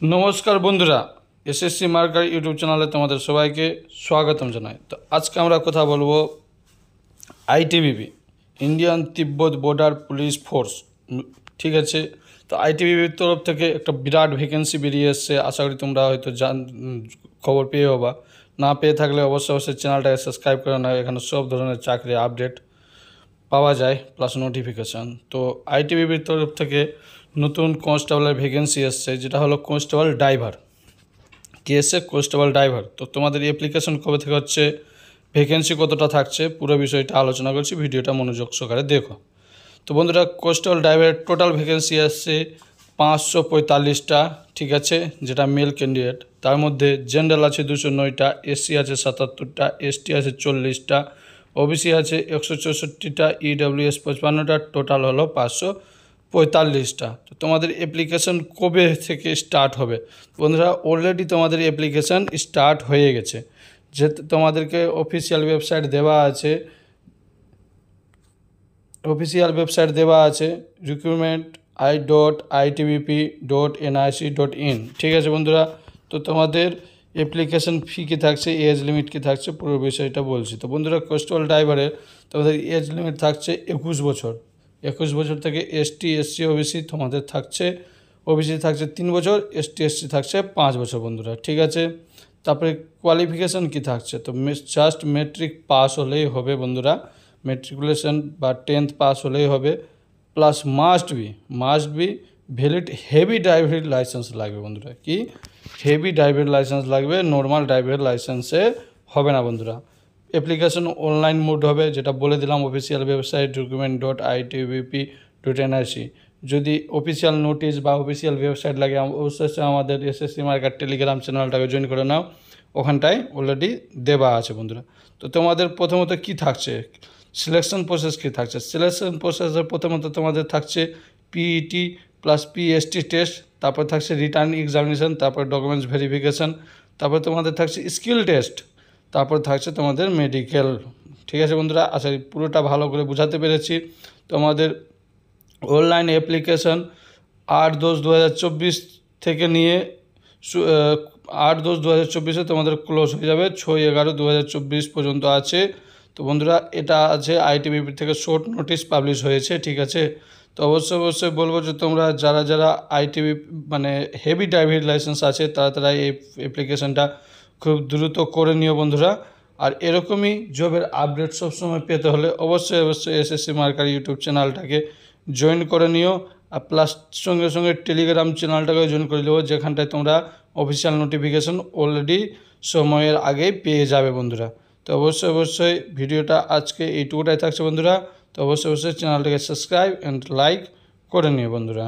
नमस्कार बंधुरा SSC Mercer YouTube चैनले तुम्हारे सबाइके स्वागतम जानाई। तो आज के आमरा कथा बोलबो ITBP Indian Tibet border police force. ठीक है, तो आईटीबीपीर तरफ थेके एक बिराट भैकेंसि बेरिये एसेछे। आशा करी तोमरा होयतो खबर पेये होबा, ना पेये थाकले अवश्य अवश्य चैनलटाके सबस्क्राइब करे नाओ। एखाने सब धरनेर चाकरी अपडेट पावा जाए प्लस नोटिफिकेशन। तो आईटीबीपीर तरफ थेके नतून कन्स्टेबलेर भैकेंसि एसेछे, जेटा हलो कन्स्टेबल ड्राइवर। कि एसेछे कन्स्टेबल ड्राइवर। तो तोमादेर एप्लिकेशन कबे थेके हच्छे, भैकेंसि कतटा थाकछे, पुरो विषयटा आलोचना करछि। भिडियोटा मनोयोग सहकारे देखो। तो बंधुरा कन्स्टेबल ड्राइवर टोटाल भैकेंसि आसছে 545टा। ठीक है, जेटा मेल कैंडिडेट। तार मध्य जेनारेल आछे 209टा, एससी आछे 77टा, एसटी आछे 40टा, ओबीसी आछे 164टा, ईडब्लिউএস 55टा, टोटाल हलो 545टा। तो तुम्हारे एप्लिकेशन कबे থেকে स्टार्ट হবে বন্ধুরা? অলরেডি তোমাদের এপ্লিকেশন স্টার্ট হয়ে গেছে। যে তোমাদেরকে অফিসিয়াল ওয়েবসাইট দেওয়া আছে recruitment.i.itbp.nic.in। ঠিক আছে বন্ধুরা, তো তোমাদের এপ্লিকেশন ফি কি থাকছে, এজ লিমিট কি থাকছে, পুরো বিষয়টা বলছি। তো বন্ধুরা কনস্টেবল ড্রাইভারের তোমাদের এজ লিমিট থাকছে 21 বছর। 21 বছর থেকে এসটি এসসি ওবিসি তোমাদের থাকছে, ওবিসি থাকছে 3 বছর, এসটি এসসি থাকছে 5 বছর বন্ধুরা। ঠিক আছে, তারপরে কোয়ালিফিকেশন কি থাকছে, তো জাস্ট মেট্রিক পাস হলেই হবে বন্ধুরা। মেট্রিকুলেশন বা 10th পাস হলেই হবে। Plus must be valid heavy driving licence লাগবে বন্ধুরা। কি হেভি ড্রাইভিং লাইসেন্স লাগবে, নর্মাল ড্রাইভিং লাইসেন্সে হবে না বন্ধুরা। অ্যাপ্লিকেশন অনলাইন মোড হবে, যেটা বলে দিলাম অফিসিয়াল ওয়েবসাইট recruitment.itbp.nic। যদি অফিসিয়াল নোটিশ বা অফিসিয়াল ওয়েবসাইট লাগে অবশ্যই আমাদের এসএসসি মার্কার টেলিগ্রাম চ্যানেলটাকে জয়েন করে নাও, ওখানটায় অলরেডি দেওয়া আছে বন্ধুরা। তো তোমাদের প্রথমত কি থাকছে, সিলেকশন প্রসেস কি থাকছে। সিলেকশন প্রসেসের প্রথমত তোমাদের থাকছে পিইটি প্লাস পিএসটি টেস্ট, তারপর থাকছে রিটার্ন এক্সামিনেশন, তারপর ডকুমেন্টস ভেরিফিকেশন, তারপর তোমাদের থাকছে স্কিল টেস্ট, তারপর থাকছে তোমাদের মেডিকেল। ঠিক আছে বন্ধুরা, আশা করি পুরোটা ভালো করে বোঝাতে পেরেছি। তোমাদের অনলাইন অ্যাপ্লিকেশন 8/10/2024 থেকে নিয়ে 8/10/2024 তোমাদের ক্লোজ হয়ে যাবে, 6/11/2024 পর্যন্ত আছে। তো বন্ধুরা এটা আছে আইটিবিপি থেকে শর্ট নোটিশ পাবলিশ হয়েছে। ঠিক আছে, তো অবশ্যই বলবো যে তোমরা যারা আইটিবি মানে হেভি ড্রাইভিং লাইসেন্স আছে তারা এই অ্যাপ্লিকেশনটা খুব দ্রুত করে নিও বন্ধুরা। আর এরকমই জবের আপডেট সবসময় পেতে হলে অবশ্যই এসএসসি মার্কার ইউটিউব চ্যানেলটাকে জয়েন করে নিও। আর প্লাস সঙ্গে টেলিগ্রাম চ্যানেলটাকেও জয়েন করে দেবো, যেখানটায় তোমরা অফিসিয়াল নোটিফিকেশন অলরেডি সময়ের আগেই পেয়ে যাবে বন্ধুরা। তো অবশ্যই ভিডিওটা আজকে এইটুকুটাই থাকছে বন্ধুরা। তো অবশ্যই চ্যানেলটাকে সাবস্ক্রাইব অ্যান্ড লাইক করে নিও বন্ধুরা।